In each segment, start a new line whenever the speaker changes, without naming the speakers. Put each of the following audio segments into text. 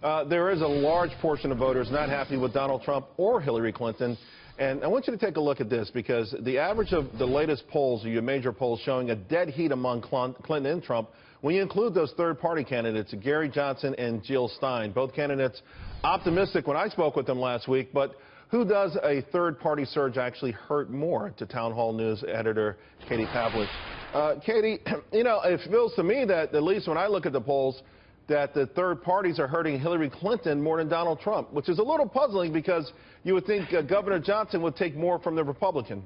There is a large portion of voters not happy with Donald Trump or Hillary Clinton. And I want you to take a look at this, because the average of the latest polls, your major polls, showing a dead heat among Clinton and Trump. When you include those third-party candidates, Gary Johnson and Jill Stein, both candidates optimistic when I spoke with them last week. But who does a third-party surge actually hurt more? To Town Hall News editor Katie Pavlich. Katie, you know, it feels to me that, at least when I look at the polls, that the third parties are hurting Hillary Clinton more than Donald Trump, which is a little puzzling, because you would think Governor Johnson would take more from the Republican.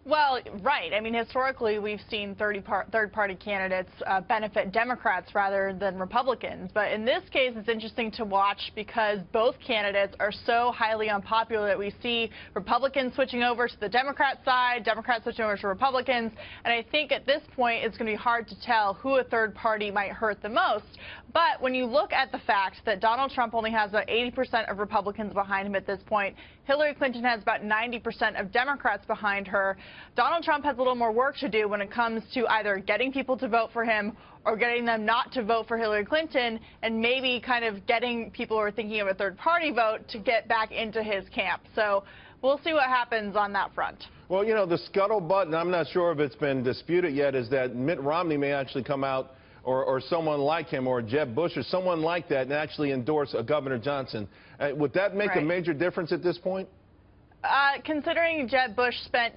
Well, right. I mean, historically, we've seen third-party candidates benefit Democrats rather than Republicans. But in this case, it's interesting to watch because both candidates are so highly unpopular that we see Republicans switching over to the Democrat side, Democrats switching over to Republicans. And I think at this point, it's going to be hard to tell who a third party might hurt the most. But when you look at the fact that Donald Trump only has about 80% of Republicans behind him at this point, Hillary Clinton has about 90% of Democrats behind her, Donald Trump has a little more work to do when it comes to either getting people to vote for him or getting them not to vote for Hillary Clinton, and maybe kind of getting people who are thinking of a third-party vote to get back into his camp. So we'll see what happens on that front.
Well, you know, the scuttlebutt, and I'm not sure if it's been disputed yet, is that Mitt Romney may actually come out, or someone like him, or Jeb Bush, or someone like that, and actually endorse Governor Johnson. Would that make a major difference at this point?
Considering Jeb Bush spent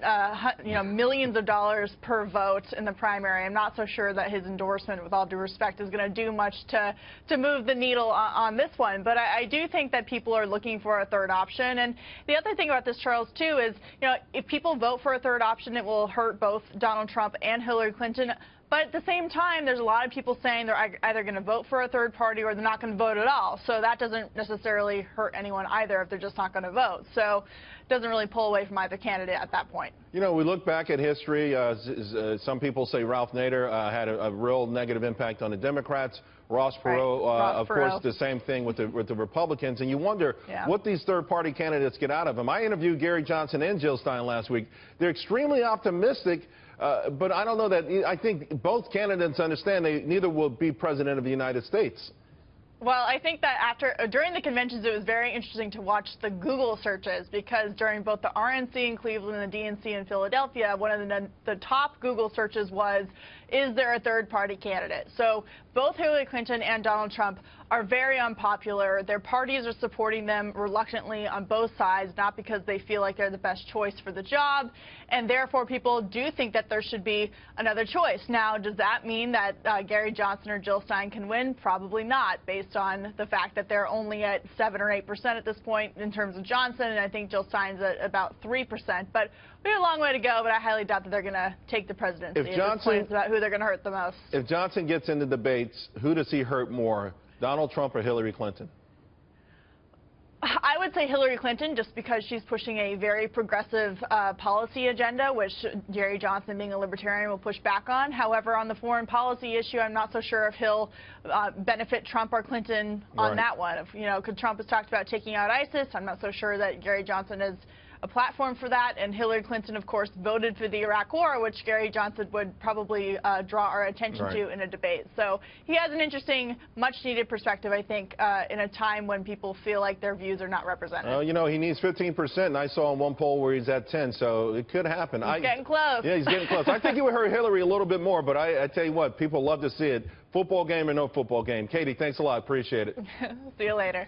millions of dollars per vote in the primary, I'm not so sure that his endorsement, with all due respect, is going to do much to move the needle on this one. But I do think that people are looking for a third option. And the other thing about this, Charles, too, is, you know, if people vote for a third option, it will hurt both Donald Trump and Hillary Clinton. But at the same time, there's a lot of people saying they're either going to vote for a third party or they're not going to vote at all. So that doesn't necessarily hurt anyone either if they're just not going to vote. So it doesn't really pull away from either candidate at that point.
You know, we look back at history. Some people say Ralph Nader had a real negative impact on the Democrats. Ross Perot, of course, the same thing with the Republicans. And you wonder what these third-party candidates get out of them. I interviewed Gary Johnson and Jill Stein last week. They're extremely optimistic. But I don't know that. I think both candidates understand neither will be president of the United States.
Well, I think that during the conventions, it was very interesting to watch the Google searches, because during both the RNC in Cleveland and the DNC in Philadelphia, one of the top Google searches was, is there a third-party candidate? So both Hillary Clinton and Donald Trump are very unpopular. Their parties are supporting them reluctantly on both sides, not because they feel like they're the best choice for the job, and therefore people do think that there should be another choice. Now, does that mean that Gary Johnson or Jill Stein can win? Probably not, based on the fact that they're only at 7 or 8% at this point in terms of Johnson, and I think Jill Stein's at about 3%. But we have a long way to go, but I highly doubt that they're going to take the presidency. At this point, it's about who they're going to hurt the most.
If Johnson gets into debates, who does he hurt more, Donald Trump or Hillary Clinton?
I would say Hillary Clinton, just because she's pushing a very progressive policy agenda, which Gary Johnson, being a libertarian, will push back on. However, on the foreign policy issue, I'm not so sure if he'll benefit Trump or Clinton on that one. Because Trump has talked about taking out ISIS, I'm not so sure that Gary Johnson is a platform for that, and Hillary Clinton, of course, voted for the Iraq War, which Gary Johnson would probably draw our attention to in a debate. So he has an interesting, much-needed perspective, I think, in a time when people feel like their views are not represented.
Well, you know, he needs 15%, and I saw in one poll where he's at 10, so it could happen.
He's getting close.
Yeah, he's getting close. I think it would hurt Hillary a little bit more, but I tell you what, people love to see it. Football game or no football game. Katie, thanks a lot. Appreciate it.
See you later.